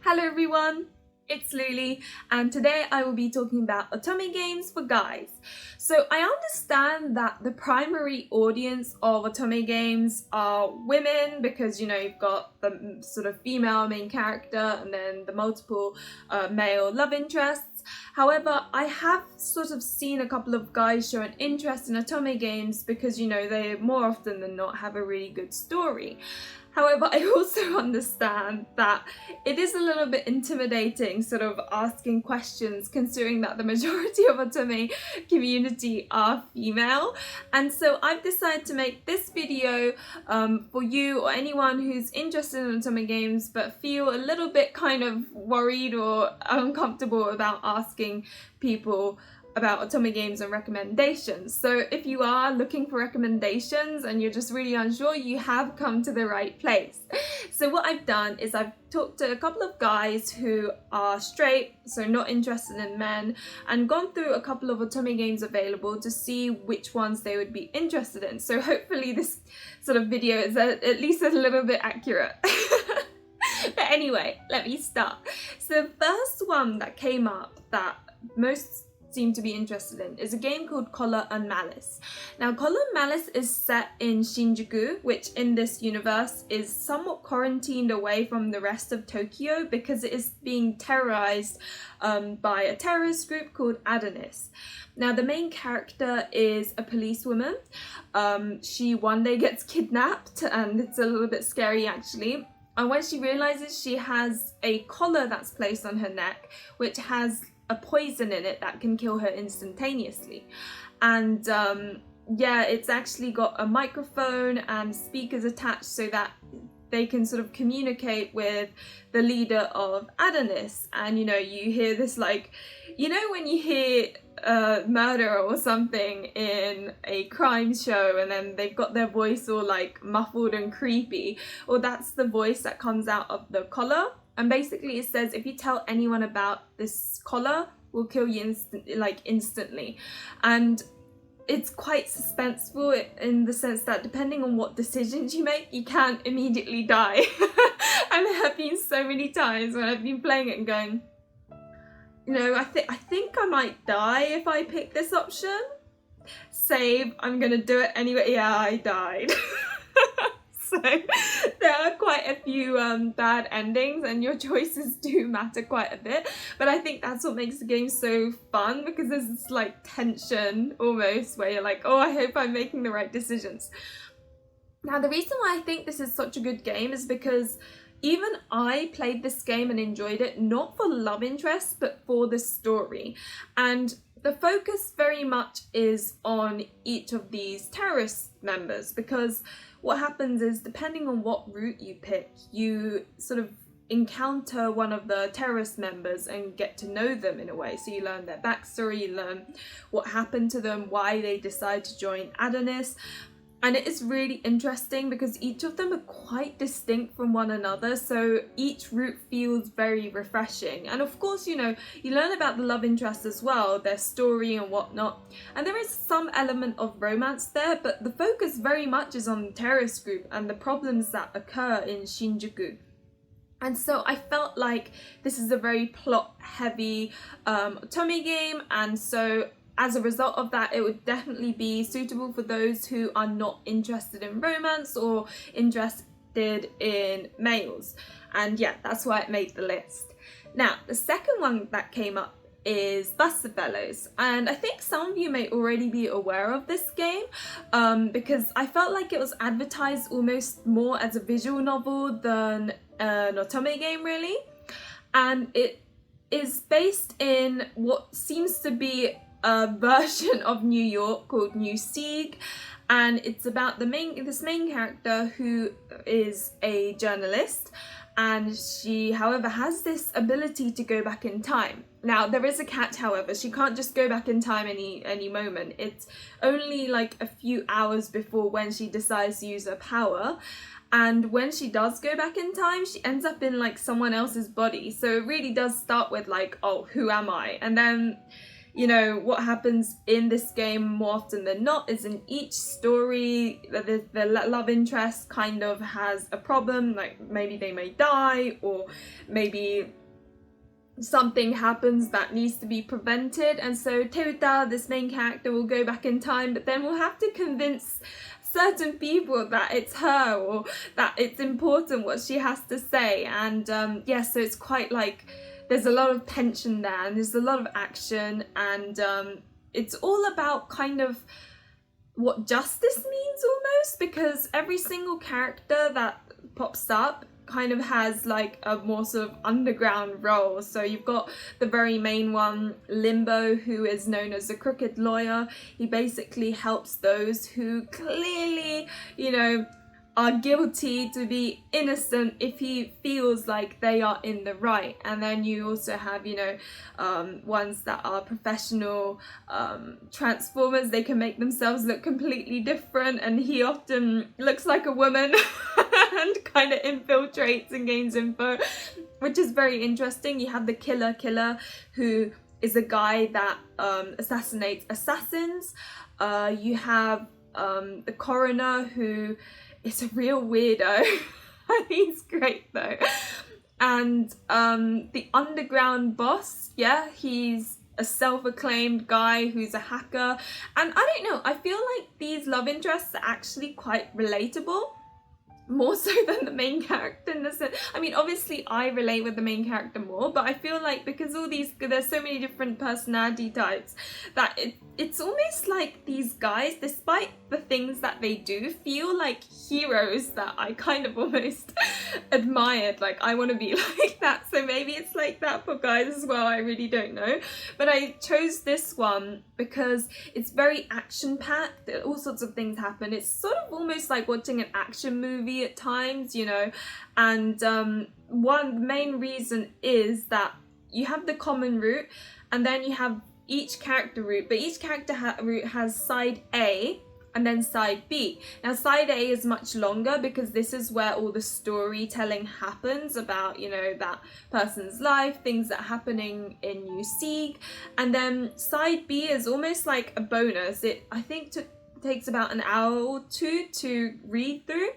Hello everyone, it's Luli and today I will be talking about Otome games for guys. So I understand that the primary audience of Otome games are women because you've got the sort of female main character and then the multiple male love interests. However, I have sort of seen a couple of guys show an interest in Otome games because they more often than not have a really good story. However, I also understand that it is a little bit intimidating sort of asking questions considering that the majority of Otome community are female. And so I've decided to make this video for you or anyone who's interested in Otome games but feel a little bit kind of worried or uncomfortable about asking people about Otome games and recommendations. So if you are looking for recommendations and you're just really unsure, you have come to the right place. So what I've done is I've talked to a couple of guys who are straight, so not interested in men, and gone through a couple of Otome games available to see which ones they would be interested in. So hopefully this sort of video is at least a little bit accurate. But anyway, let me start. So the first one that came up that most seem to be interested in is a game called Color and Malice. Now, Color and Malice is set in Shinjuku, which in this universe is somewhat quarantined away from the rest of Tokyo because it is being terrorized by a terrorist group called Adonis. Now, the main character is a policewoman. She one day gets kidnapped and it's a little bit scary actually. And when she realizes she has a collar that's placed on her neck, which has a poison in it that can kill her instantaneously. And it's actually got a microphone and speakers attached so that they can sort of communicate with the leader of Adonis. And you hear this when you hear murder or something in a crime show and then they've got their voice all like muffled and creepy, or that's the voice that comes out of the collar. And basically it says if you tell anyone about this collar, we'll kill you instantly. And it's quite suspenseful in the sense that depending on what decisions you make, you can't immediately die. And there have been so many times when I've been playing it and going, I think I might die if I pick this option. Save, I'm gonna do it anyway. Yeah, I died. So there are quite a few bad endings and your choices do matter quite a bit, but I think that's what makes the game so fun because there's this like tension almost where you're like, oh, I hope I'm making the right decisions. Now, the reason why I think this is such a good game is because even I played this game and enjoyed it, not for love interest, but for the story. And the focus very much is on each of these terrorist members because what happens is depending on what route you pick, you sort of encounter one of the terrorist members and get to know them in a way. So you learn their backstory, you learn what happened to them, why they decide to join Adonis. And it is really interesting because each of them are quite distinct from one another. So each route feels very refreshing. And of course, you learn about the love interest as well, their story and whatnot. And there is some element of romance there, but the focus very much is on the terrorist group and the problems that occur in Shinjuku. And so I felt like this is a very plot heavy Otome game, and so as a result of that, it would definitely be suitable for those who are not interested in romance or interested in males. And yeah, that's why it made the list. Now, the second one that came up is Bustafellows, and I think some of you may already be aware of this game because I felt like it was advertised almost more as a visual novel than an Otome game really. And it is based in what seems to be a version of New York called New Sieg, and it's about this main character who is a journalist, and she however has this ability to go back in time. Now there is a catch, however, she can't just go back in time any moment. It's only like a few hours before when she decides to use her power. And when she does go back in time, she ends up in like someone else's body. So it really does start with like, oh, who am I? And then you know, what happens in this game more often than not is in each story the love interest kind of has a problem, like maybe they may die, or maybe something happens that needs to be prevented, and so Teuta, this main character, will go back in time, but then we'll have to convince certain people that it's her, or that it's important what she has to say. And yeah, so it's quite like there's a lot of tension there, and there's a lot of action, and it's all about kind of what justice means almost, because every single character that pops up kind of has like a more sort of underground role. So you've got the very main one, Limbo, who is known as a crooked lawyer. He basically helps those who clearly, you know, are guilty to be innocent if he feels like they are in the right. And then you also have, you know, ones that are professional transformers. They can make themselves look completely different, and he often looks like a woman and kind of infiltrates and gains info, which is very interesting. You have the killer, who is a guy that assassinates assassins. You have the coroner, who is a real weirdo. He's great though. And the underground boss, yeah, he's a self-acclaimed guy who's a hacker. And I don't know, I feel like these love interests are actually quite relatable, more so than the main character in the sense. I mean, obviously I relate with the main character more, but I feel like because all these, there's so many different personality types, that it's almost like these guys, despite the things that they do, feel like heroes that I kind of almost admired. Like, I want to be like that. So maybe it's like that for guys as well, I really don't know. But I chose this one because it's very action-packed. All sorts of things happen. It's sort of almost like watching an action movie at times, you know. And one main reason is that you have the common route, and then you have each character route, but each character route has side A and then side B. Now side A is much longer because this is where all the storytelling happens about, you know, that person's life, things that are happening in New Sieg. And then side B is almost like a bonus. It, I think, takes about an hour or two to read through.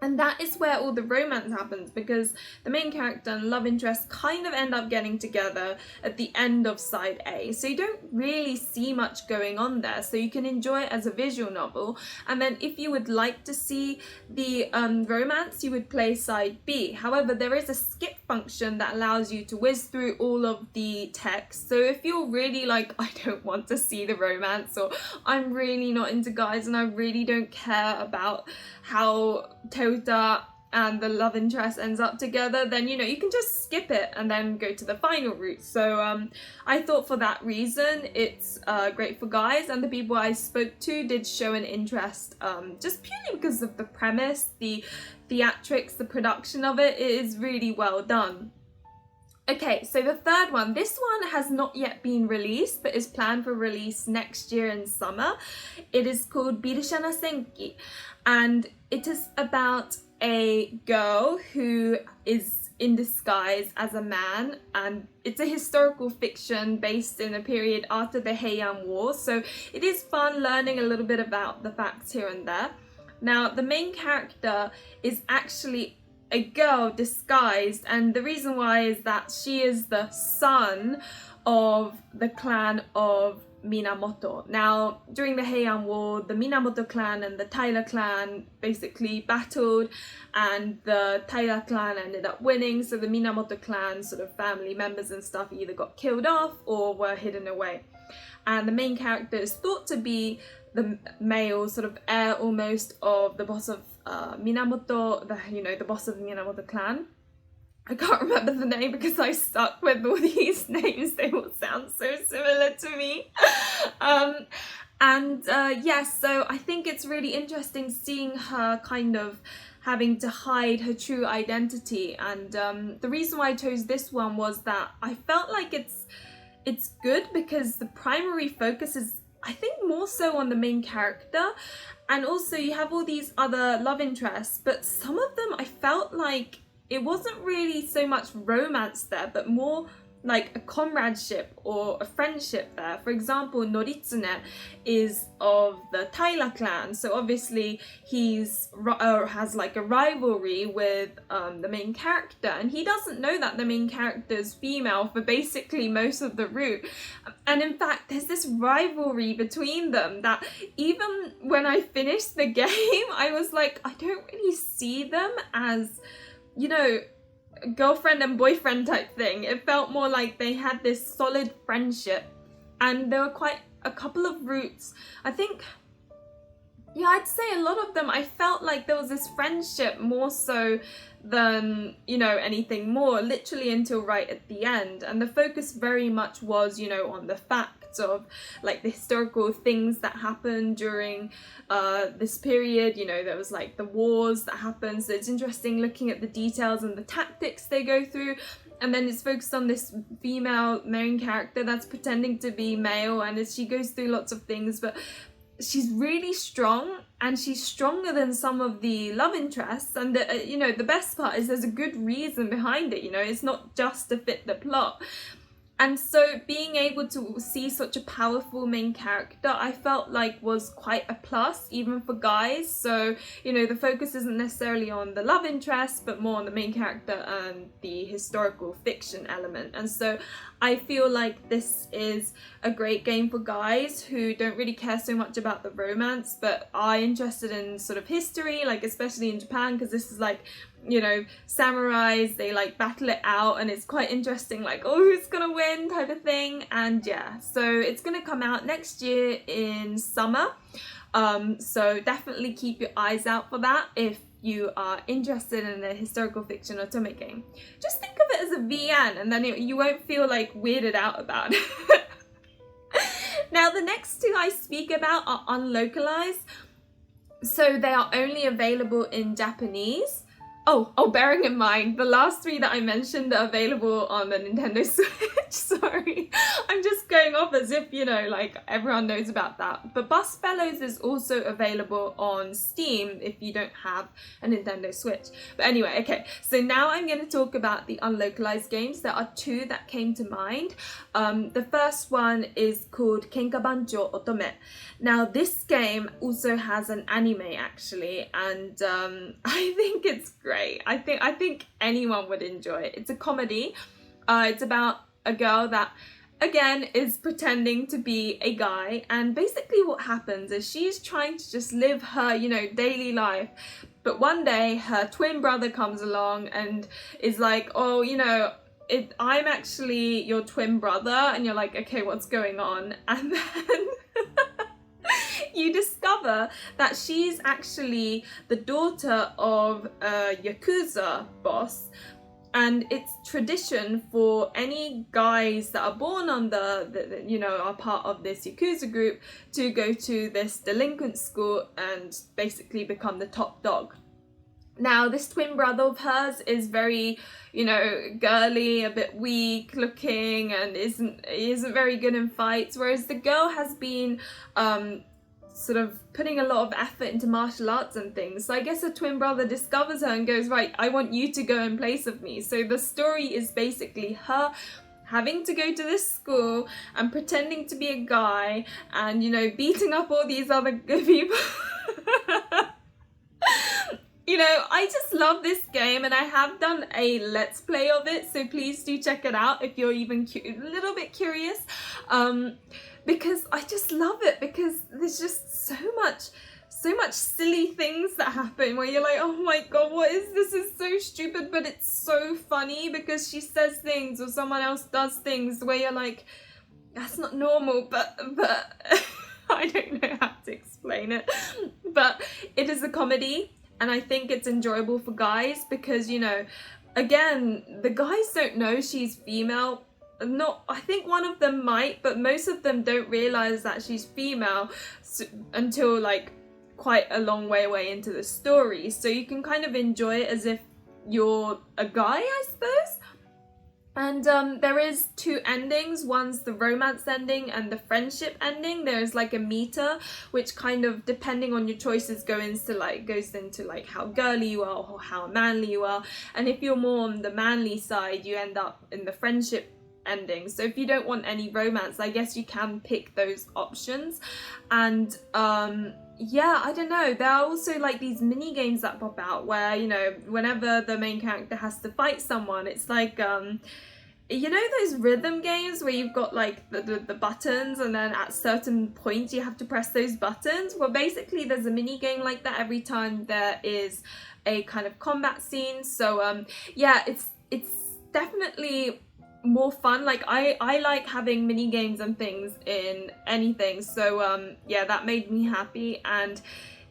And that is where all the romance happens, because the main character and love interest kind of end up getting together at the end of side A. So you don't really see much going on there. So you can enjoy it as a visual novel. And then if you would like to see the romance, you would play side B. However, there is a skip function that allows you to whiz through all of the text. So if you're really like, I don't want to see the romance, or I'm really not into guys and I really don't care about how Teuta and the love interest ends up together, then, you know, you can just skip it and then go to the final route. So I thought for that reason it's great for guys, and the people I spoke to did show an interest just purely because of the premise, the theatrics, the production of it. It is really well done. Okay, so the third one, this one has not yet been released, but is planned for release next year in summer. It is called Birchanasenki, and it is about a girl who is in disguise as a man, and it's a historical fiction based in a period after the Heian War, so it is fun learning a little bit about the facts here and there. Now, the main character is actually a girl disguised, and the reason why is that she is the son of the clan of Minamoto. Now, during the Heian War, the Minamoto clan and the Taira clan basically battled, and the Taira clan ended up winning, so the Minamoto clan sort of family members and stuff either got killed off or were hidden away. And the main character is thought to be the male sort of heir almost of the boss of Minamoto, the boss of the Minamoto clan. I can't remember the name because I stuck with all these names. They all sound so similar to me. Yes, so I think it's really interesting seeing her kind of having to hide her true identity. And the reason why I chose this one was that I felt like it's good because the primary focus is, I think, more so on the main character, and also you have all these other love interests, but some of them I felt like it wasn't really so much romance there, but more like a comradeship or a friendship there. For example, Noritsune is of the Taira clan, so obviously he's has like a rivalry with the main character, and he doesn't know that the main character is female for basically most of the route. And in fact, there's this rivalry between them that even when I finished the game, I was like, I don't really see them as, you know, girlfriend and boyfriend type thing. It felt more like they had this solid friendship, and there were quite a couple of routes. I think, yeah, I'd say a lot of them, I felt like there was this friendship more so than, you know, anything more, literally until right at the end. And the focus very much was, you know, on the facts of like the historical things that happened during this period. You know, there was like the wars that happened, so it's interesting looking at the details and the tactics they go through. And then it's focused on this female main character that's pretending to be male, and as she goes through lots of things, but she's really strong, and she's stronger than some of the love interests. And you know, the best part is there's a good reason behind it. You know, it's not just to fit the plot. And so being able to see such a powerful main character, I felt like was quite a plus, even for guys. So, you know, the focus isn't necessarily on the love interest, but more on the main character and the historical fiction element. And so I feel like this is a great game for guys who don't really care so much about the romance, but are interested in sort of history, like especially in Japan, because this is like, you know, samurais, they like battle it out, and it's quite interesting, like, oh, who's gonna win type of thing. And yeah, so it's gonna come out next year in summer, so definitely keep your eyes out for that if you are interested in a historical fiction Otome game. Just think of it as a VN, and then you won't feel like weirded out about it. Now the next two I speak about are Unlocalised, so they are only available in Japanese. Oh, bearing in mind, the last three that I mentioned are available on the Nintendo Switch. Sorry, I'm just going off as if, you know, like everyone knows about that. But Bustafellows is also available on Steam if you don't have a Nintendo Switch. But anyway, okay, so now I'm going to talk about the Unlocalised games. There are two that came to mind. The first one is called Kenka Banjo Otome. Now this game also has an anime actually, and I think it's great. I think anyone would enjoy it. It's a comedy. It's about a girl that, again, is pretending to be a guy, and basically what happens is she's trying to just live her, you know, daily life. But one day her twin brother comes along and is like, oh, you know, I'm actually your twin brother. And you're like, okay, what's going on? And then you discover that she's actually the daughter of a Yakuza boss, and it's tradition for any guys that are born on the you know, are part of this Yakuza group to go to this delinquent school and basically become the top dog. Now, this twin brother of hers is very, you know, girly, a bit weak looking, and isn't very good in fights, whereas the girl has been sort of putting a lot of effort into martial arts and things. So I guess her twin brother discovers her and goes, right, I want you to go in place of me. So the story is basically her having to go to this school and pretending to be a guy and, you know, beating up all these other good people. You know, I just love this game, and I have done a let's play of it, so please do check it out if you're even a little bit curious, because I just love it, because there's just so much silly things that happen where you're like, oh my god, what is this? Is so stupid, but it's so funny because she says things or someone else does things where you're like, that's not normal, but I don't know how to explain it. But it is a comedy, and I think it's enjoyable for guys because, you know, again, the guys don't know she's female. I think one of them might, but most of them don't realize that she's female until like quite a long way into the story. So you can kind of enjoy it as if you're a guy, I suppose. And there is two endings. One's the romance ending and the friendship ending. There's like a meter, which kind of, depending on your choices, goes into like how girly you are or how manly you are. And if you're more on the manly side, you end up in the friendship endings. So if you don't want any romance, I guess you can pick those options. And yeah, I don't know, there are also like these mini games that pop out where, you know, whenever the main character has to fight someone, it's like you know those rhythm games where you've got like the buttons, and then at certain points you have to press those buttons? Well, basically there's a mini game like that every time there is a kind of combat scene. So yeah, it's definitely more fun. Like I like having mini games and things in anything. So yeah, that made me happy, and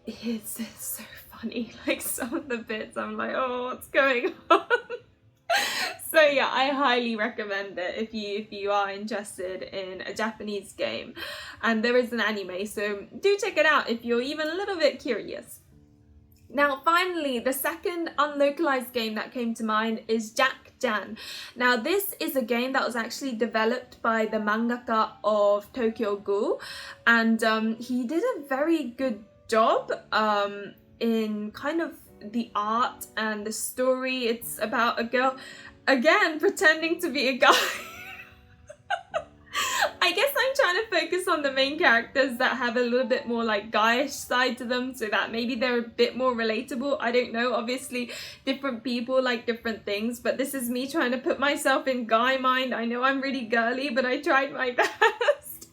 it's so funny. Like some of the bits I'm like, oh, what's going on? So yeah, I highly recommend it if you are interested in a Japanese game, and there is an anime, so do check it out if you're even a little bit curious. Now finally, the second unlocalized game that came to mind is JackJeanne. Now this is a game that was actually developed by the mangaka of Tokyo Ghoul, and he did a very good job in kind of the art and the story. It's about a girl, again, pretending to be a guy. I guess I'm trying to focus on the main characters that have a little bit more like guyish side to them, so that maybe they're a bit more relatable. I don't know, obviously different people like different things, but this is me trying to put myself in guy mind. I know I'm really girly, but I tried my best.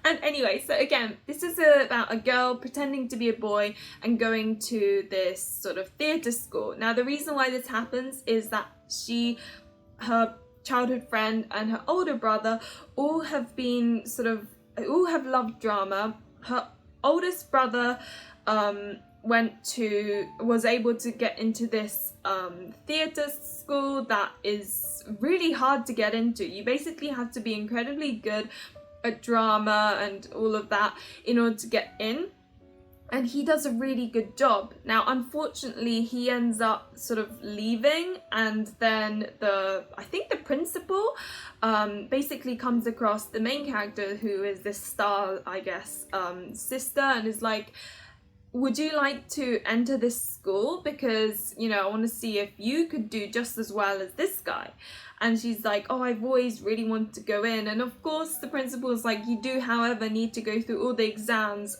And anyway, so again, this is about a girl pretending to be a boy and going to this sort of theatre school. Now the reason why this happens is that her childhood friend and her older brother all have loved drama. Her oldest brother was able to get into this theatre school that is really hard to get into. You basically have to be incredibly good at drama and all of that in order to get in, and he does a really good job. Now unfortunately he ends up sort of leaving, and then I think the principal basically comes across the main character, who is this star, I guess, sister, and is like, would you like to enter this school, because, you know, I want to see if you could do just as well as this guy. And she's like, oh, I've always really wanted to go in. And of course the principal is like, you do however need to go through all the exams,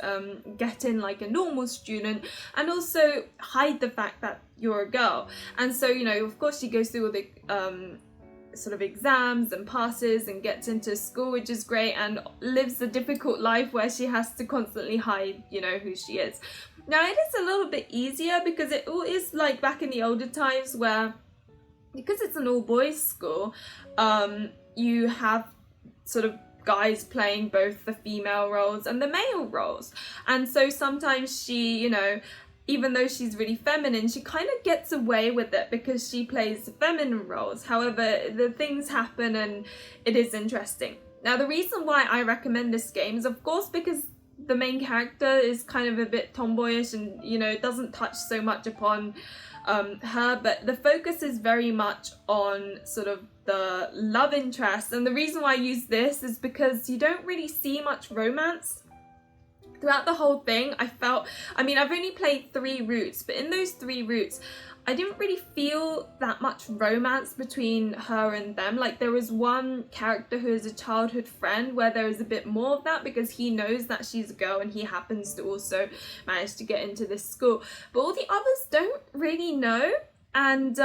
get in like a normal student, and also hide the fact that you're a girl. And so, you know, of course she goes through all the sort of exams and passes and gets into school, which is great, and lives a difficult life where she has to constantly hide, you know, who she is. Now it is a little bit easier because it all is like back in the older times where, because it's an all-boys school, you have sort of guys playing both the female roles and the male roles. And so sometimes she, you know, even though she's really feminine, she kind of gets away with it because she plays the feminine roles. However, the things happen and it is interesting. Now the reason why I recommend this game is of course because the main character is kind of a bit tomboyish and, you know, doesn't touch so much upon her, but the focus is very much on sort of the love interest. And the reason why I use this is because you don't really see much romance throughout the whole thing. I mean, I've only played 3 routes, but in those 3 routes I didn't really feel that much romance between her and them. Like there is one character who is a childhood friend where there is a bit more of that because he knows that she's a girl and he happens to also manage to get into this school, but all the others don't really know. And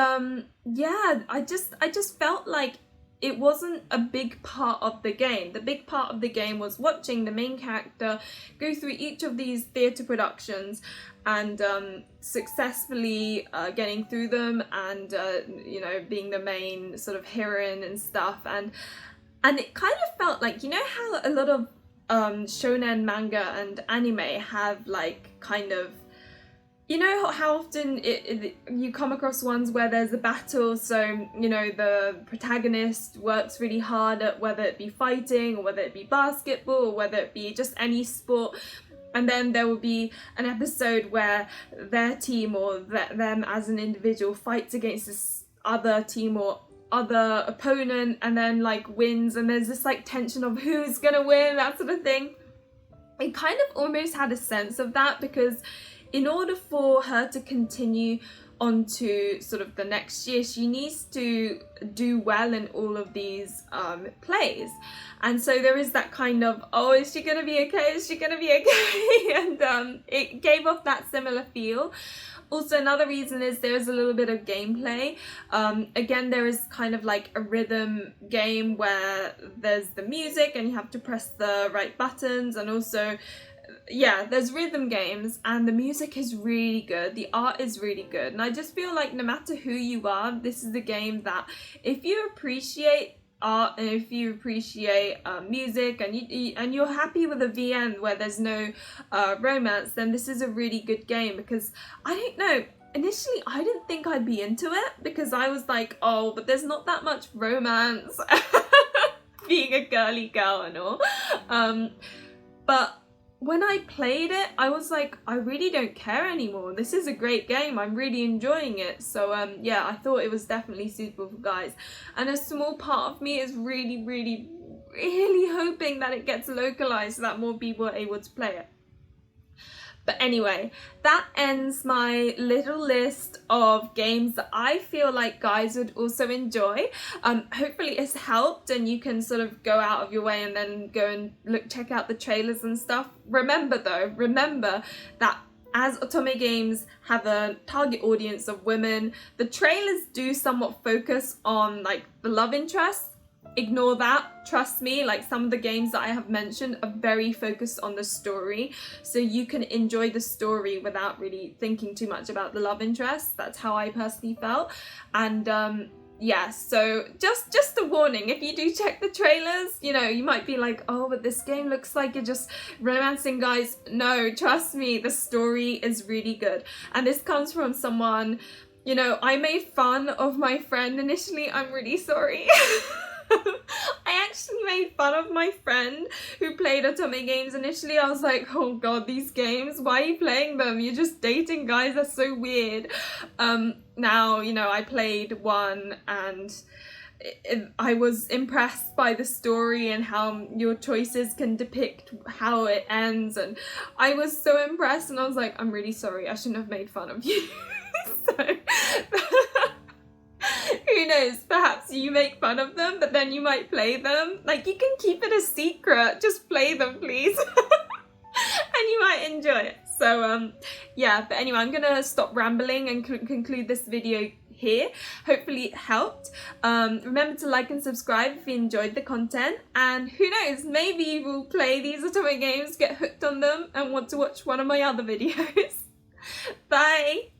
yeah, I just felt like it wasn't a big part of the game. The big part of the game was watching the main character go through each of these theatre productions and successfully getting through them and you know, being the main sort of heroine and stuff. And it kind of felt like, you know how a lot of shonen manga and anime have like kind of, you know how often you come across ones where there's a battle, so, you know, the protagonist works really hard at whether it be fighting or whether it be basketball or whether it be just any sport, and then there will be an episode where their team or them as an individual fights against this other team or other opponent and then like wins, and there's this like tension of who's gonna win, that sort of thing. It kind of almost had a sense of that because in order for her to continue onto sort of the next year, she needs to do well in all of these plays. And so there is that kind of, oh, is she gonna be okay? Is she gonna be okay? And it gave off that similar feel. Also, another reason is there's a little bit of gameplay. Again, there is kind of like a rhythm game where there's the music and you have to press the right buttons, and also, yeah, there's rhythm games, and the music is really good, the art is really good, and I just feel like no matter who you are, this is the game that if you appreciate art and if you appreciate music and you're happy with a VN where there's no romance, then this is a really good game. Because I don't know, initially I didn't think I'd be into it, because I was like, oh, but there's not that much romance being a girly girl and all, but when I played it, I was like, I really don't care anymore. This is a great game. I'm really enjoying it. So yeah, I thought it was definitely suitable for guys. And a small part of me is really, really, really hoping that it gets localized so that more people are able to play it. But anyway, that ends my little list of games that I feel like guys would also enjoy. Hopefully it's helped and you can sort of go out of your way and then go and check out the trailers and stuff. Remember that as Otome games have a target audience of women, the trailers do somewhat focus on like the love interest. Ignore that, trust me, like some of the games that I have mentioned are very focused on the story, so you can enjoy the story without really thinking too much about the love interest. That's how I personally felt. And yeah, so just a warning, if you do check the trailers, you know, you might be like, oh, but this game looks like you're just romancing guys. No, trust me, the story is really good. And this comes from someone, you know, I made fun of my friend initially. I'm really sorry. I actually made fun of my friend who played Otome games initially. I was like, oh god, these games, why are you playing them? You're just dating guys, that's so weird. Now, you know, I played one and I was impressed by the story and how your choices can depict how it ends, and I was so impressed, and I was like, I'm really sorry, I shouldn't have made fun of you. So who knows, perhaps you make fun of them, but then you might play them. Like, you can keep it a secret, just play them, please. And you might enjoy it. So, yeah, but anyway, I'm gonna stop rambling and conclude this video here. Hopefully it helped. Remember to like and subscribe if you enjoyed the content, and who knows, maybe we'll play these Otome games, get hooked on them, and want to watch one of my other videos. Bye!